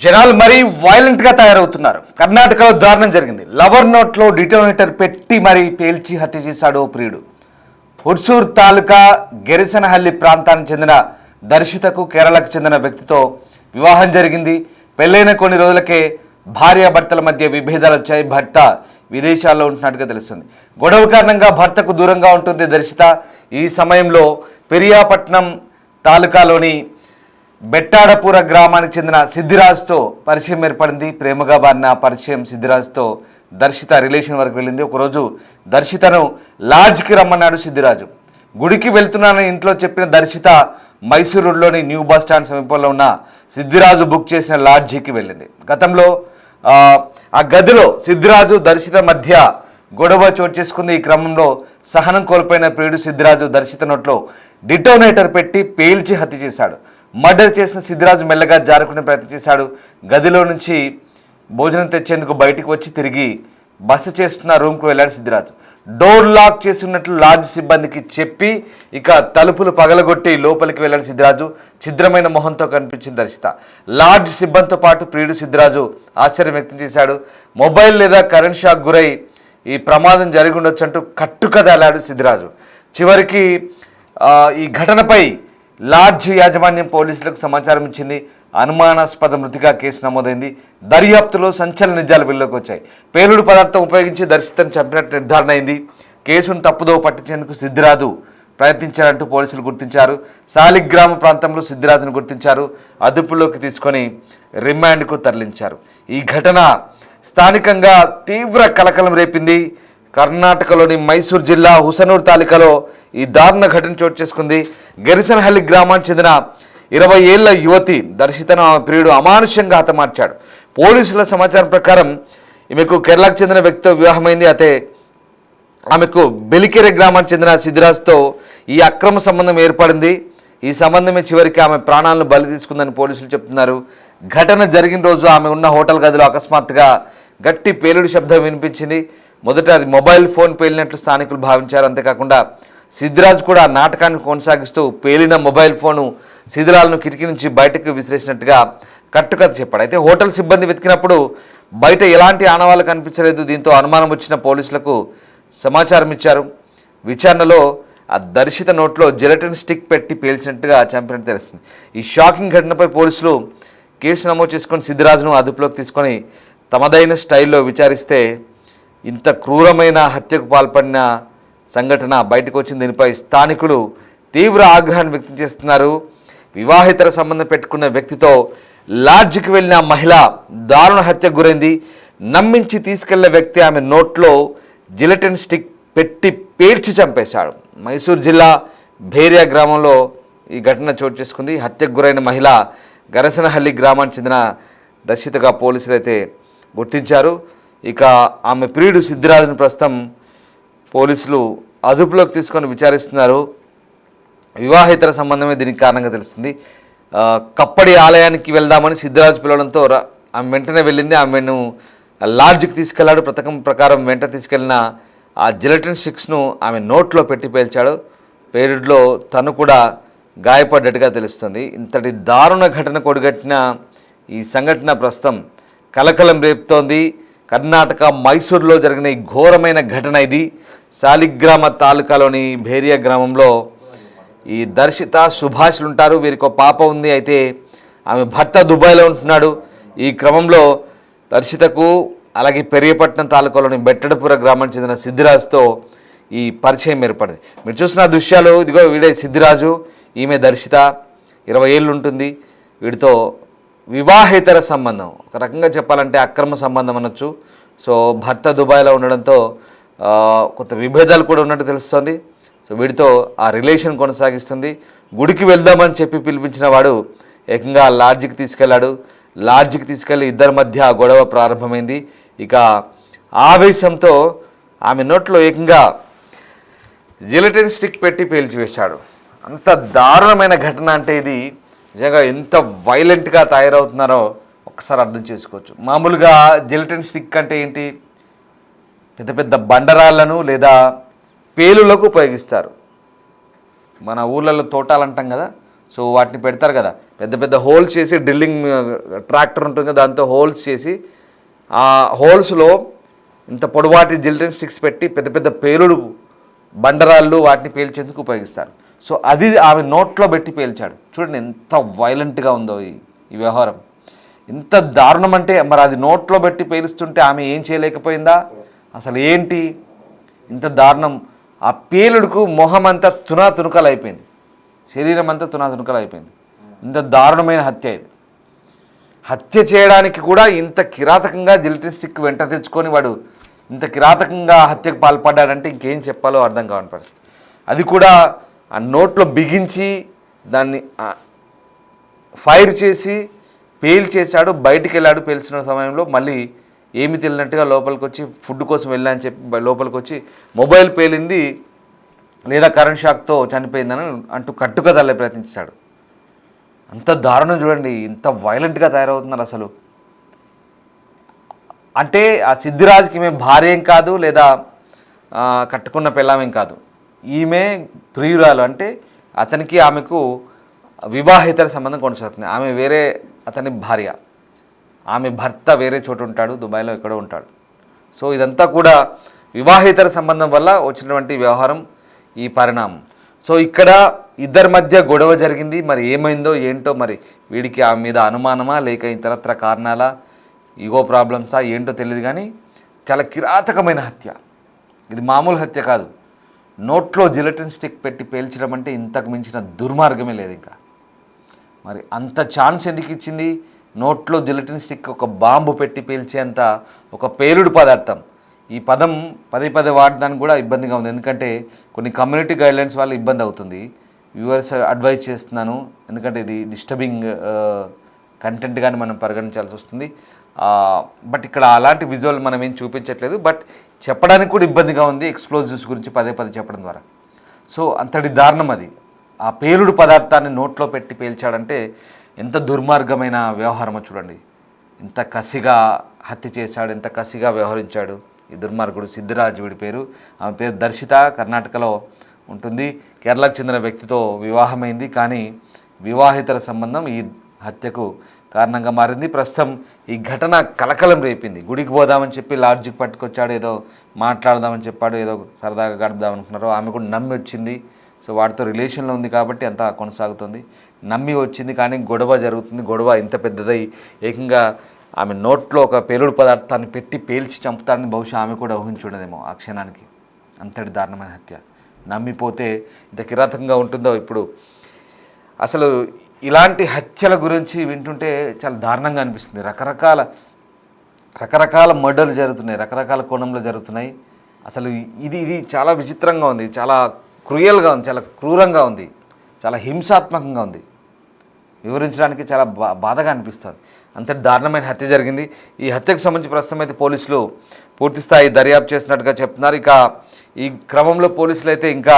జనాలు మరీ వైలెంట్గా తయారవుతున్నారు. కర్ణాటకలో దారుణం జరిగింది. లవర్ నోట్లో డిటోనేటర్ పెట్టి మరీ పేల్చి హత్య చేశాడు ఓ ప్రియుడు. హుడ్సూర్ తాలూకా గెరిసనహల్లి ప్రాంతానికి చెందిన దర్శితకు కేరళకు చెందిన వ్యక్తితో వివాహం జరిగింది. పెళ్ళైన కొన్ని రోజులకే భార్యాభర్తల మధ్య విభేదాలు వచ్చాయి. భర్త విదేశాల్లో ఉంటున్నట్టుగా తెలుస్తుంది. గొడవ కారణంగా భర్తకు దూరంగా ఉంటుంది దర్శిత. ఈ సమయంలో పెరియాపట్నం తాలూకాలోని బెట్టాడపుర గ్రామానికి చెందిన సిద్ధిరాజుతో పరిచయం ఏర్పడింది. ప్రేమగా బారిన పరిచయం సిద్ధిరాజుతో దర్శిత రిలేషన్ వరకు వెళ్ళింది. ఒకరోజు దర్శితను లాడ్జ్కి రమ్మన్నాడు సిద్ధిరాజు. గుడికి వెళ్తున్నానని ఇంట్లో చెప్పిన దర్శిత మైసూరు రోడ్లోని న్యూ బస్ స్టాండ్ సమీపంలో ఉన్న సిద్ధిరాజు బుక్ చేసిన లాడ్జికి వెళ్ళింది. గతంలో ఆ గదిలో సిద్ధిరాజు దర్శిత మధ్య గొడవ చోటు చేసుకుంది. ఈ క్రమంలో సహనం కోల్పోయిన ప్రియుడు సిద్ధిరాజు దర్శిత నోట్లో డిటోనేటర్ పెట్టి పేల్చి హత్య చేశాడు. మర్డర్ చేసిన సిద్ధిరాజు మెల్లగా జారుకునే ప్రయత్నం చేశాడు. గదిలో నుంచి భోజనం తెచ్చేందుకు బయటికి వచ్చి తిరిగి బస చేస్తున్న రూమ్కు వెళ్ళాడు సిద్ధిరాజు. డోర్ లాక్ చేసి ఉన్నట్లు లాడ్జ్ సిబ్బందికి చెప్పి ఇక తలుపులు పగలగొట్టి లోపలికి వెళ్ళాడు సిద్ధిరాజు. ఛిద్రమైన మొహంతో కనిపించింది దర్శిత. లాడ్జ్ సిబ్బందితో పాటు ప్రియుడు సిద్ధిరాజు ఆశ్చర్యం వ్యక్తం చేశాడు. మొబైల్ లేదా కరెంట్ షాక్ గురై ఈ ప్రమాదం జరిగి ఉండొచ్చు అంటూ కట్టుకదలాడు సిద్ధిరాజు. చివరికి ఈ ఘటనపై లాడ్జ్ యాజమాన్యం పోలీసులకు సమాచారం ఇచ్చింది. అనుమానాస్పద మృతిగా కేసు నమోదైంది. దర్యాప్తులో సంచలన నిజాలు వెలుగులోకి వచ్చాయి. పేలుడు పదార్థం ఉపయోగించి దర్శితను చంపినట్టు నిర్ధారణ అయింది. కేసును తప్పుదో పట్టించేందుకు సిద్ధిరాజు ప్రయత్నించారంటూ పోలీసులు గుర్తించారు. సాలిగ్రామ ప్రాంతంలో సిద్ధిరాజును గుర్తించారు. అదుపులోకి తీసుకొని రిమాండ్కు తరలించారు. ఈ ఘటన స్థానికంగా తీవ్ర కలకలం రేపింది. కర్ణాటకలోని మైసూర్ జిల్లా హుసనూర్ తాలూకాలో ఈ దారుణ ఘటన చోటు చేసుకుంది. గెరిసనహల్లి గ్రామానికి చెందిన 20 ఏళ్ల యువతి దర్శితను ఆమె ప్రియుడు అమానుష్యంగా హతమార్చాడు. పోలీసుల సమాచారం ప్రకారం ఈమెకు కేరళకు చెందిన వ్యక్తితో వివాహమైంది. అయితే ఆమెకు బెలికెరె గ్రామానికి చెందిన సిద్ధిరాజుతో ఈ అక్రమ సంబంధం ఏర్పడింది. ఈ సంబంధమే చివరికి ఆమె ప్రాణాలను బలి తీసుకుందని పోలీసులు చెప్తున్నారు. ఘటన జరిగిన రోజు ఆమె ఉన్న హోటల్ గదిలో అకస్మాత్తుగా గట్టి పేలుడు శబ్దం వినిపించింది. మొదట అది మొబైల్ ఫోన్ పేలినట్లు స్థానికులు భావించారు. అంతేకాకుండా సిద్ధిరాజు కూడా నాటకాన్ని కొనసాగిస్తూ పేలిన మొబైల్ ఫోను శిథిలాలను కిటికీ నుంచి బయటకు విసిరేసినట్టుగా కట్టుకథ చెప్పాడు. అయితే హోటల్ సిబ్బంది వెతికినప్పుడు బయట ఎలాంటి ఆనవాళ్ళు కనిపించలేదు. దీంతో అనుమానం వచ్చిన పోలీసులకు సమాచారం ఇచ్చారు. విచారణలో ఆ దర్శిత నోట్లో జెలటిన్ స్టిక్ పెట్టి పేల్చినట్టుగా చంపినట్టు తెలుస్తుంది. ఈ షాకింగ్ ఘటనపై పోలీసులు కేసు నమోదు చేసుకొని సిద్ధిరాజును అదుపులోకి తీసుకొని తమదైన స్టైల్లో విచారిస్తే ఇంత క్రూరమైన హత్యకు పాల్పడిన సంఘటన బయటకు వచ్చింది. దీనిపై స్థానికులు తీవ్ర ఆగ్రహాన్ని వ్యక్తం చేస్తున్నారు. వివాహేతర సంబంధం పెట్టుకున్న వ్యక్తితో లాడ్జికి వెళ్ళిన మహిళ దారుణ హత్యకు గురైంది. నమ్మించి తీసుకెళ్లిన వ్యక్తి ఆమె నోట్లో జిలటిన్ స్టిక్ పెట్టి పేల్చి చంపేశాడు. మైసూర్ జిల్లా భేరియా గ్రామంలో ఈ ఘటన చోటు చేసుకుంది. హత్యకు గురైన మహిళ గరసనహల్లి గ్రామానికి చెందిన దర్శితగా పోలీసులు అయితే గుర్తించారు. ఇక ఆమె ప్రియుడు సిద్ధిరాజును ప్రస్తుతం పోలీసులు అదుపులోకి తీసుకొని విచారిస్తున్నారు. వివాహేతర సంబంధమే దీనికి కారణంగా తెలుస్తుంది. కప్పడి ఆలయానికి వెళ్దామని సిద్ధిరాజు పిలవడంతో ఆమె వెంటనే వెళ్ళింది. ఆమెను లాడ్జ్కి తీసుకెళ్లాడు. పథకం ప్రకారం వెంట తీసుకెళ్లిన ఆ జిలటిన్ స్టిక్స్ను ఆమె నోట్లో పెట్టి పేల్చాడు. పేలుడులో తను కూడా గాయపడ్డట్టుగా తెలుస్తుంది. ఇంతటి దారుణ ఘటన కొడిగట్టిన ఈ సంఘటన ప్రస్తుతం కలకలం రేపుతోంది. కర్ణాటక మైసూరులో జరిగిన ఈ ఘోరమైన ఘటన ఇది. సాలిగ్రామ తాలూకాలోని భేరియా గ్రామంలో ఈ దర్శిత సుభాష్లు ఉంటారు. వీరికి ఒక పాప ఉంది. అయితే ఆమె భర్త దుబాయ్లో ఉంటున్నాడు. ఈ క్రమంలో దర్శితకు అలాగే పెరియపట్నం తాలూకాలోని బెట్టడపుర గ్రామానికి చెందిన సిద్ధిరాజుతో ఈ పరిచయం ఏర్పడింది. మీరు చూసిన దృశ్యాలు ఇదిగో వీడే సిద్ధిరాజు, ఈమె దర్శిత. 20 ఏళ్ళు ఉంటుంది. వీడితో వివాహేతర సంబంధం, ఒక రకంగా చెప్పాలంటే అక్రమ సంబంధం అనొచ్చు. సో భర్త దుబాయ్లో ఉండడంతో కొంత విభేదాలు కూడా ఉన్నట్టు తెలుస్తుంది. సో వీడితో ఆ రిలేషన్ కొనసాగిస్తుంది. గుడికి వెళ్దామని చెప్పి పిలిపించిన వాడు ఏకంగా లాడ్జికి తీసుకెళ్లాడు. లాడ్జికి తీసుకెళ్లి ఇద్దరి మధ్య గొడవ ప్రారంభమైంది. ఇక ఆవేశంతో ఆమె నోట్లో ఏకంగా జిలటిన్ స్టిక్ పెట్టి పేల్చివేశాడు. అంత దారుణమైన ఘటన అంటే ఇది నిజంగా ఎంత వైలెంట్గా తయారవుతున్నారో ఒకసారి అర్థం చేసుకోవచ్చు. మామూలుగా జిలటిన్ స్టిక్ అంటే ఏంటి? పెద్ద పెద్ద బండరాళ్లను లేదా పేలులకు ఉపయోగిస్తారు. మన ఊళ్ళల్లో తోటాలు అంటాం కదా, సో వాటిని పెడతారు కదా. పెద్ద పెద్ద హోల్స్ చేసి డ్రిల్లింగ్ ట్రాక్టర్ ఉంటుంది కదా, దాంతో హోల్స్ చేసి ఆ హోల్స్లో ఇంత పొడవాటి జిల్టన్ స్టిక్స్ పెట్టి పెద్ద పెద్ద పేలుడు బండరాళ్ళు వాటిని పేల్చేందుకు ఉపయోగిస్తారు. సో అది ఆమె నోట్లో పెట్టి పేల్చాడు. చూడండి ఎంత వైలెంట్గా ఉందో ఈ వ్యవహారం. ఇంత దారుణం అంటే మరి అది నోట్లో పెట్టి పేలుస్తుంటే ఆమె ఏం చేయలేకపోయిందా? అసలు ఏంటి ఇంత దారుణం? ఆ పేలుడుకు మొహం అంతా తునాతునకలు అయిపోయింది, శరీరం అంతా తునాతునకలు అయిపోయింది. ఇంత దారుణమైన హత్య ఇది. హత్య చేయడానికి కూడా ఇంత కిరాతకంగా జిల్టిన్ స్టిక్ వెంట తెచ్చుకొని వాడు ఇంత కిరాతకంగా హత్యకు పాల్పడ్డాడంటే ఇంకేం చెప్పాలో అర్థం కావని పరిస్థితి. అది కూడా ఆ నోట్లో బిగించి దాన్ని ఫైర్ చేసి పేల్చేశాడు. బయటికి వెళ్ళాడు. పేల్చిన సమయంలో మళ్ళీ ఏమి తెలియనట్టుగా లోపలికి వచ్చి ఫుడ్ కోసం వెళ్ళాలని చెప్పి లోపలికి వచ్చి మొబైల్ పేలింది లేదా కరెంట్ షాక్తో చనిపోయిందని అంటూ కట్టుకదల్లే ప్రయత్నించాడు. అంత దారుణం చూడండి, ఇంత వైలెంట్గా తయారవుతున్నారు అసలు. అంటే ఆ సిద్ధిరాజ్కి ఈమె భార్య ఏం కాదు, లేదా కట్టుకున్న పెళ్ళామేం కాదు, ఈమె ప్రియురాలు. అంటే అతనికి ఆమెకు వివాహేతర సంబంధం కొనసాగుతుంది. ఆమె వేరే అతని భార్య, ఆమె భర్త వేరే చోటు ఉంటాడు, దుబాయ్లో ఎక్కడో ఉంటాడు. సో ఇదంతా కూడా వివాహేతర సంబంధం వల్ల వచ్చినటువంటి వ్యవహారం, ఈ పరిణామం. సో ఇక్కడ ఇద్దరి మధ్య గొడవ జరిగింది. మరి ఏమైందో ఏంటో, మరి వీడికి ఆమె మీద అనుమానమా లేక ఇతరత్ర కారణాలా, ఈగో ప్రాబ్లమ్సా ఏంటో తెలియదు. కానీ చాలా కిరాతకమైన హత్య ఇది, మామూలు హత్య కాదు. నోట్లో జిలటిన్ స్టిక్ పెట్టి పేల్చడం అంటే ఇంతకు మించిన దుర్మార్గమే లేదు ఇంకా. మరి అంత ఛాన్స్ ఎందుకు ఇచ్చింది? నోట్లో జిలటిన్ స్టిక్ ఒక బాంబు పెట్టి పేల్చేంత ఒక పేలుడు పదార్థం. ఈ పదం పదే పదే వాడడానికి కూడా ఇబ్బందిగా ఉంది, ఎందుకంటే కొన్ని కమ్యూనిటీ గైడ్లైన్స్ వల్ల ఇబ్బంది అవుతుంది. వ్యూవర్స్ అడ్వైజ్ చేస్తున్నాను, ఎందుకంటే ఇది డిస్టర్బింగ్ కంటెంట్గానే మనం పరిగణించాల్సి వస్తుంది. బట్ ఇక్కడ అలాంటి విజువల్ మనం ఏం చూపించట్లేదు, బట్ చెప్పడానికి కూడా ఇబ్బందిగా ఉంది ఎక్స్ప్లోజివ్స్ గురించి పదే పదే చెప్పడం ద్వారా. సో అంతటి దారుణం అది. ఆ పేలుడు పదార్థాన్ని నోట్లో పెట్టి పేల్చాడంటే ఎంత దుర్మార్గమైన వ్యవహారమో చూడండి. ఎంత కసిగా హత్య చేశాడు, ఎంత కసిగా వ్యవహరించాడు ఈ దుర్మార్గుడు. సిద్ధిరాజ్ వీడి పేరు. ఆమె పేరు దర్శిత, కర్ణాటకలో ఉంటుంది. కేరళకు చెందిన వ్యక్తితో వివాహమైంది, కానీ వివాహేతర సంబంధం ఈ హత్యకు కారణంగా మారింది. ప్రస్తుతం ఈ ఘటన కలకలం రేపింది. గుడికి పోదామని చెప్పి లాడ్జికి పట్టుకొచ్చాడు, ఏదో మాట్లాడదామని చెప్పాడు, ఏదో సరదాగా గడుపుదామనుకున్నారు. ఆమె కూడా నమ్మి వచ్చింది. సో వాడితో రిలేషన్లో ఉంది కాబట్టి అంతా కొనసాగుతుంది. నమ్మి వచ్చింది, కానీ గొడవ జరుగుతుంది. గొడవ ఇంత పెద్దదై ఏకంగా ఆమె నోట్లో ఒక పేలుడు పదార్థాన్ని పెట్టి పేల్చి చంపుతాడని బహుశా ఆమె కూడా ఊహించుండదేమో ఆ క్షణానికి. అంతటి దారుణమైన హత్య. నమ్మిపోతే ఇంత కిరాతకంగా ఉంటుందో. ఇప్పుడు అసలు ఇలాంటి హత్యల గురించి వింటుంటే చాలా దారుణంగా అనిపిస్తుంది. రకరకాల మర్డర్లు జరుగుతున్నాయి, రకరకాల కోణంలో జరుగుతున్నాయి. అసలు ఇది చాలా విచిత్రంగా ఉంది, చాలా క్రూయల్గా ఉంది, చాలా క్రూరంగా ఉంది, చాలా హింసాత్మకంగా ఉంది. వివరించడానికి చాలా బాధగా అనిపిస్తుంది. అంతటి దారుణమైన హత్య జరిగింది. ఈ హత్యకు సంబంధించి ప్రస్తుతం అయితే పోలీసులు పూర్తిస్థాయి దర్యాప్తు చేస్తున్నట్టుగా చెప్తున్నారు. ఇక ఈ క్రమంలో పోలీసులు అయితే ఇంకా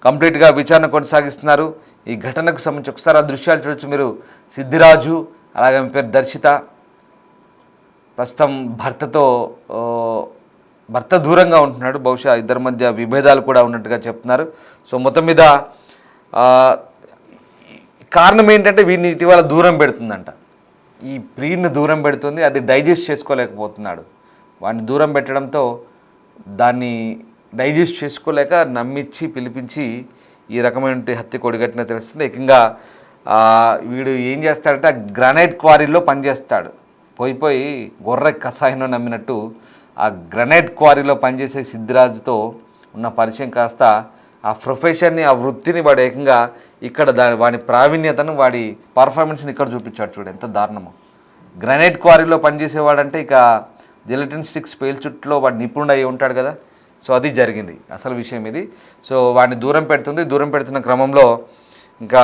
కంప్లీట్గా విచారణ కొనసాగిస్తున్నారు. ఈ ఘటనకు సంబంధించి ఒకసారి ఆ దృశ్యాలు చూడొచ్చు మీరు. సిద్ధిరాజు, అలాగే మీ పేరు దర్శిత, ప్రస్తుతం భర్త దూరంగా ఉంటున్నాడు. బహుశా ఇద్దరి మధ్య విభేదాలు కూడా ఉన్నట్టుగా చెప్తున్నారు. సో మొత్తం మీద కారణం ఏంటంటే వీడిని ఇటీవల దూరం పెడుతుందంట. ఈ ప్రియుడిని దూరం పెడుతుంది, అది డైజెస్ట్ చేసుకోలేకపోతున్నాడు. వాడిని దూరం పెట్టడంతో దాన్ని డైజెస్ట్ చేసుకోలేక నమ్మించి పిలిపించి ఈ రకమైన హత్య కొడిగట్టిన తెలుస్తుంది. ఏకంగా వీడు ఏం చేస్తాడంటే ఆ గ్రానైట్ క్వారీలో పనిచేస్తాడు. పోయి గొర్రె కషాయంలో నమ్మినట్టు ఆ గ్రానైట్ క్వారీలో పనిచేసే సిద్ధిరాజుతో ఉన్న పరిచయం కాస్త ఆ ప్రొఫెషన్ని, ఆ వృత్తిని వాడు ఏకంగా ఇక్కడ వాడి ప్రావీణ్యతను, వాడి పర్ఫార్మెన్స్ని ఇక్కడ చూపించాడు. చూడు ఎంత దారుణమో. గ్రానైట్ క్వారీలో పనిచేసేవాడంటే ఇక జిలటిన్ స్టిక్స్ పేల్చుట్లో వాడు నిపుణుడు అయి ఉంటాడు కదా. సో అది జరిగింది అసలు విషయం ఇది. సో వాడిని దూరం పెడుతుంది. దూరం పెడుతున్న క్రమంలో ఇంకా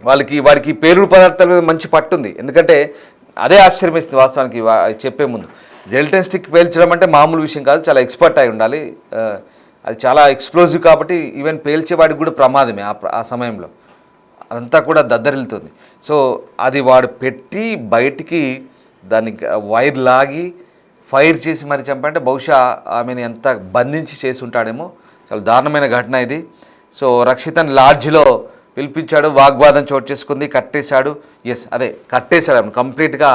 వాడికి పేలుడు పదార్థాల మీద మంచి పట్టుంది. ఎందుకంటే అదే ఆశ్చర్యమేస్తుంది వాస్తవానికి చెప్పే ముందు. జిలటిన్ స్టిక్ పేల్చడం అంటే మామూలు విషయం కాదు, చాలా ఎక్స్పర్ట్ అయి ఉండాలి. అది చాలా ఎక్స్ప్లోజివ్ కాబట్టి ఈవెన్ పేల్చేవాడికి కూడా ప్రమాదమే ఆ సమయంలో. అదంతా కూడా దద్దరిల్లుతుంది. సో అది వాడు పెట్టి బయటికి దాన్ని వైర్ లాగి ఫైర్ చేసి మరి చంపంటే బహుశా ఆమెను ఎంత బంధించి చేసి ఉంటాడేమో. చాలా దారుణమైన ఘటన ఇది. సో రక్షితన్ లాడ్జ్లో పిలిపించాడు, వాగ్వాదం చోటు చేసుకుంది, కట్టేశాడు. అదే కట్టేశాడు, కంప్లీట్గా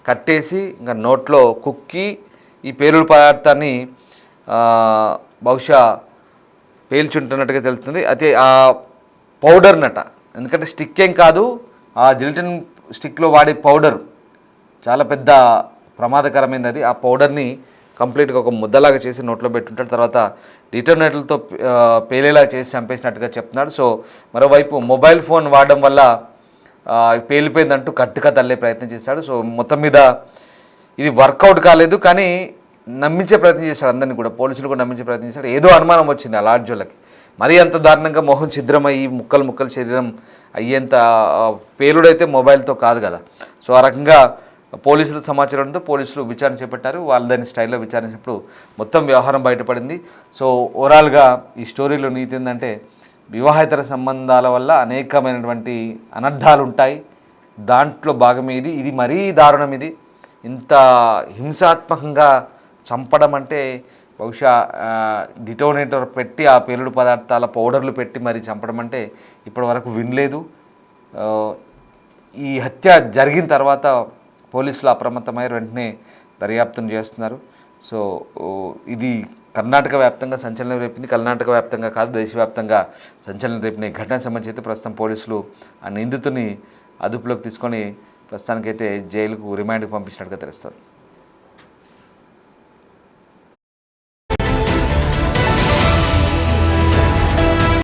కట్టేసి ఇంకా నోట్లో కుక్కి ఈ పేలుడు పదార్థాన్ని బహుశా పేల్చుంటున్నట్టుగా తెలుస్తుంది. అయితే ఆ పౌడర్నట, ఎందుకంటే స్టిక్ ఏం కాదు, ఆ జిలిటిన్ స్టిక్లో వాడే పౌడర్ చాలా పెద్ద ప్రమాదకరమైనది. అది ఆ పౌడర్ని కంప్లీట్గా ఒక ముద్దలాగా చేసి నోట్లో పెట్టుంటాడు. తర్వాత డిటోనేటర్లతో పేలేలా చేసి చంపేసినట్టుగా చెప్తున్నాడు. సో మరోవైపు మొబైల్ ఫోన్ వాడడం వల్ల పేలిపోయిందంటూ కట్టుగా తల్లే ప్రయత్నం చేశాడు. సో మొత్తం మీద ఇది వర్కౌట్ కాలేదు, కానీ నమ్మించే ప్రయత్నం చేశాడు అందరినీ కూడా, పోలీసులు కూడా నమ్మించే ప్రయత్నం చేశాడు. ఏదో అనుమానం వచ్చింది ఆ లాడ్జోళ్ళకి, మరీ అంత దారుణంగా మొహం ఛిద్రమయ్యి ముక్కలు శరీరం అయ్యేంత పేలుడైతే మొబైల్తో కాదు కదా. సో ఆ రకంగా పోలీసుల సమాచారంతో పోలీసులు విచారణ చేపట్టారు. వాళ్ళని స్టైల్లో విచారించినప్పుడు మొత్తం వ్యవహారం బయటపడింది. సో ఓవరాల్గా ఈ స్టోరీలో నీతి ఏంటంటే, వివాహేతర సంబంధాల వల్ల అనేకమైనటువంటి అనర్థాలు ఉంటాయి, దాంట్లో భాగం ఇది మరీ దారుణం. ఇది ఇంత హింసాత్మకంగా చంపడం అంటే బహుశా డిటోనేటర్ పెట్టి ఆ పేలుడు పదార్థాల పౌడర్లు పెట్టి మరి చంపడం అంటే ఇప్పటి వరకు వినలేదు. ఈ హత్య జరిగిన తర్వాత పోలీసులు అప్రమత్తమై వెంటనే దర్యాప్తును చేస్తున్నారు. సో ఇది కర్ణాటక వ్యాప్తంగా సంచలనం రేపింది. కర్ణాటక వ్యాప్తంగా కాదు, దేశవ్యాప్తంగా సంచలనం రేపిన ఈ ఘటన సంబంధించి అయితే ప్రస్తుతం పోలీసులు ఆ నిందితుని అదుపులోకి తీసుకొని ప్రస్తుతానికైతే జైలుకు రిమాండ్కి పంపించినట్టుగా తెలుస్తారు.